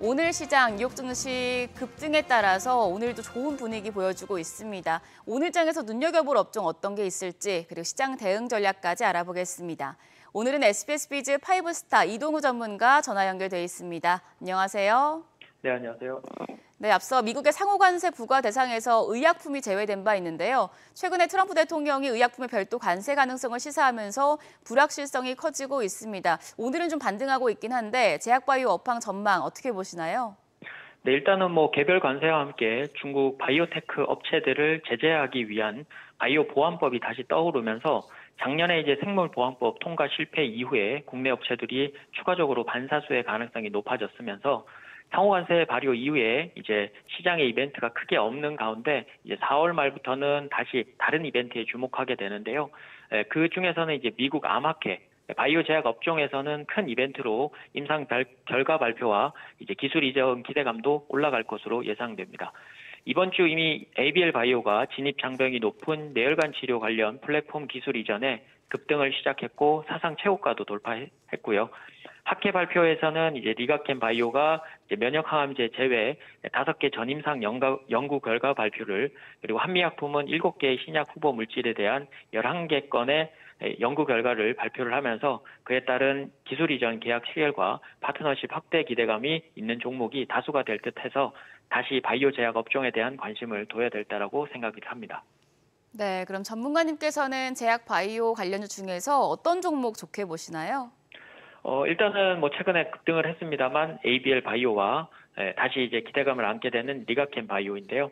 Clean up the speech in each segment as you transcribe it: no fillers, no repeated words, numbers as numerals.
오늘 시장 뉴욕 증시 급등에 따라서 오늘도 좋은 분위기 보여주고 있습니다. 오늘 장에서 눈여겨볼 업종 어떤 게 있을지 그리고 시장 대응 전략까지 알아보겠습니다. 오늘은 SBS 비즈 파이브스타 이동우 전문가 전화 연결돼 있습니다. 안녕하세요. 네, 안녕하세요. 네, 앞서 미국의 상호관세 부과 대상에서 의약품이 제외된 바 있는데요. 최근에 트럼프 대통령이 의약품의 별도 관세 가능성을 시사하면서 불확실성이 커지고 있습니다. 오늘은 좀 반등하고 있긴 한데 제약바이오 업황 전망 어떻게 보시나요? 네, 일단은 개별 관세와 함께 중국 바이오테크 업체들을 제재하기 위한 바이오 보안법이 다시 떠오르면서 작년에 이제 생물보안법 통과 실패 이후에 국내 업체들이 추가적으로 반사수의 가능성이 높아졌으면서 상호관세 발효 이후에 이제 시장의 이벤트가 크게 없는 가운데 이제 4월 말부터는 다시 다른 이벤트에 주목하게 되는데요. 그 중에서는 이제 미국 아마케 바이오 제약 업종에서는 큰 이벤트로 임상 결과 발표와 이제 기술 이전 기대감도 올라갈 것으로 예상됩니다. 이번 주 이미 ABL 바이오가 진입 장벽이 높은 뇌혈관 치료 관련 플랫폼 기술 이전에 급등을 시작했고 사상 최고가도 돌파했고요. 학회 발표에서는 이제 리가켄 바이오가 이제 면역 항암제 제외 5개 전임상 연구 결과 발표를 그리고 한미약품은 7개의 신약 후보 물질에 대한 11개 건의 연구 결과를 발표를 하면서 그에 따른 기술 이전 계약 체결과 파트너십 확대 기대감이 있는 종목이 다수가 될 듯해서 다시 바이오 제약 업종에 대한 관심을 둬야 될 때라고 생각을 합니다. 네, 그럼 전문가님께서는 제약 바이오 관련주 중에서 어떤 종목 좋게 보시나요? 일단은 최근에 급등을 했습니다만 ABL 바이오와 다시 이제 기대감을 안게 되는 리가켄 바이오인데요.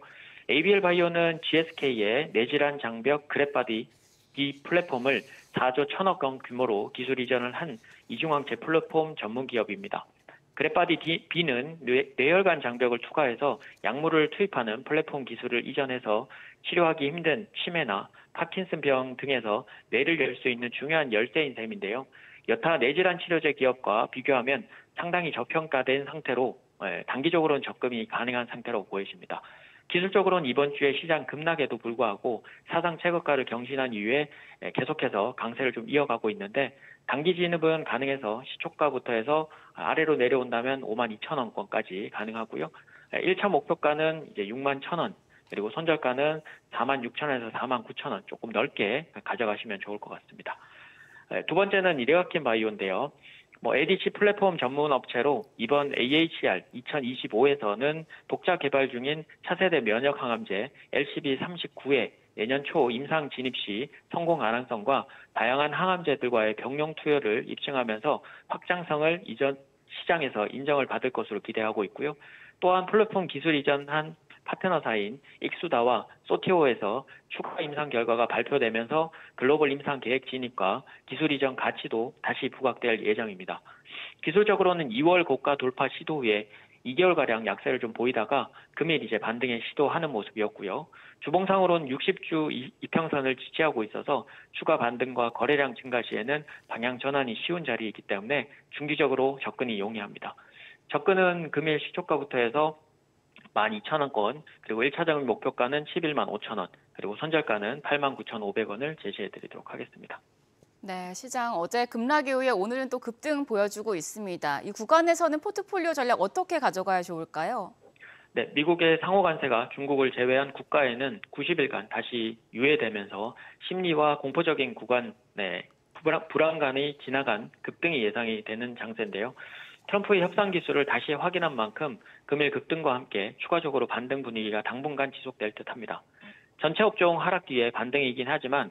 ABL 바이오는 GSK의 뇌질환 장벽 그래바디 B 플랫폼을 4조 1천억 원 규모로 기술 이전을 한 이중항체 플랫폼 전문 기업입니다. 그래바디 B는 뇌혈관 장벽을 추가해서 약물을 투입하는 플랫폼 기술을 이전해서 치료하기 힘든 치매나 파킨슨병 등에서 뇌를 열 수 있는 중요한 열쇠인 셈인데요. 여타 뇌질환 치료제 기업과 비교하면 상당히 저평가된 상태로 단기적으로는 접근이 가능한 상태로 보여집니다. 기술적으로는 이번 주에 시장 급락에도 불구하고 사상 최고가를 경신한 이후에 계속해서 강세를 좀 이어가고 있는데 단기 진입은 가능해서 시초가부터 해서 아래로 내려온다면 52,000원권까지 가능하고요. 1차 목표가는 이제 61,000원 그리고 손절가는 46,000원에서 49,000원 조금 넓게 가져가시면 좋을 것 같습니다. 두 번째는 리가켄 바이오인데요. ADC 플랫폼 전문 업체로 이번 AHR 2025에서는 독자 개발 중인 차세대 면역 항암제 LCB39의 내년 초 임상 진입 시 성공 가능성과 다양한 항암제들과의 병용 투여를 입증하면서 확장성을 시장에서 인정을 받을 것으로 기대하고 있고요. 또한 플랫폼 기술 이전한 파트너사인 익수다와 소티오에서 추가 임상 결과가 발표되면서 글로벌 임상 계획 진입과 기술 이전 가치도 다시 부각될 예정입니다. 기술적으로는 2월 고가 돌파 시도 후에 2개월가량 약세를 좀 보이다가 금일 이제 반등에 시도하는 모습이었고요. 주봉상으로는 60주 이평선을 지지하고 있어서 추가 반등과 거래량 증가 시에는 방향 전환이 쉬운 자리이기 때문에 중기적으로 접근이 용이합니다. 접근은 금일 시초가부터 해서 12,000원권, 그리고 1차적인 목표가는 11만 5천원, 그리고 손절가는 89,500원을 제시해드리도록 하겠습니다. 네, 시장 어제 급락 이후에 오늘은 또 급등 보여주고 있습니다. 이 구간에서는 포트폴리오 전략 어떻게 가져가야 좋을까요? 네, 미국의 상호관세가 중국을 제외한 국가에는 90일간 다시 유예되면서 심리와 공포적인 구간 내 불안감이 지나간 급등이 예상이 되는 장세인데요. 트럼프의 협상 기술을 다시 확인한 만큼 금일 급등과 함께 추가적으로 반등 분위기가 당분간 지속될 듯합니다. 전체 업종 하락 뒤에 반등이긴 하지만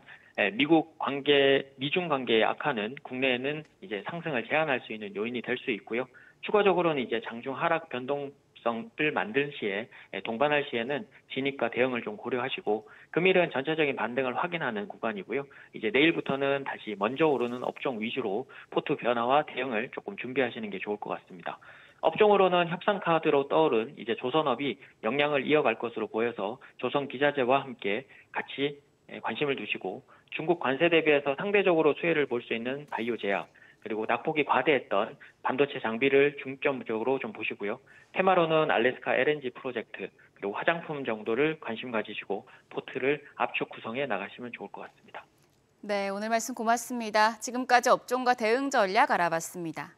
미중 관계의 악화는 국내에는 이제 상승을 제한할 수 있는 요인이 될 수 있고요. 추가적으로는 이제 장중 하락 변동성을 만든 시에 동반할 시에는 진입과 대응을 좀 고려하시고 금일은 전체적인 반등을 확인하는 구간이고요. 이제 내일부터는 다시 먼저 오르는 업종 위주로 포트 변화와 대응을 조금 준비하시는 게 좋을 것 같습니다. 업종으로는 협상 카드로 떠오른 이제 조선업이 역량을 이어갈 것으로 보여서 조선기자재와 함께 같이 관심을 두시고 중국 관세 대비해서 상대적으로 수혜를 볼 수 있는 바이오 제약 그리고 낙폭이 과대했던 반도체 장비를 중점적으로 좀 보시고요. 테마로는 알래스카 LNG 프로젝트 그리고 화장품 정도를 관심 가지시고 포트를 압축 구성해 나가시면 좋을 것 같습니다. 네, 오늘 말씀 고맙습니다. 지금까지 업종과 대응 전략 알아봤습니다.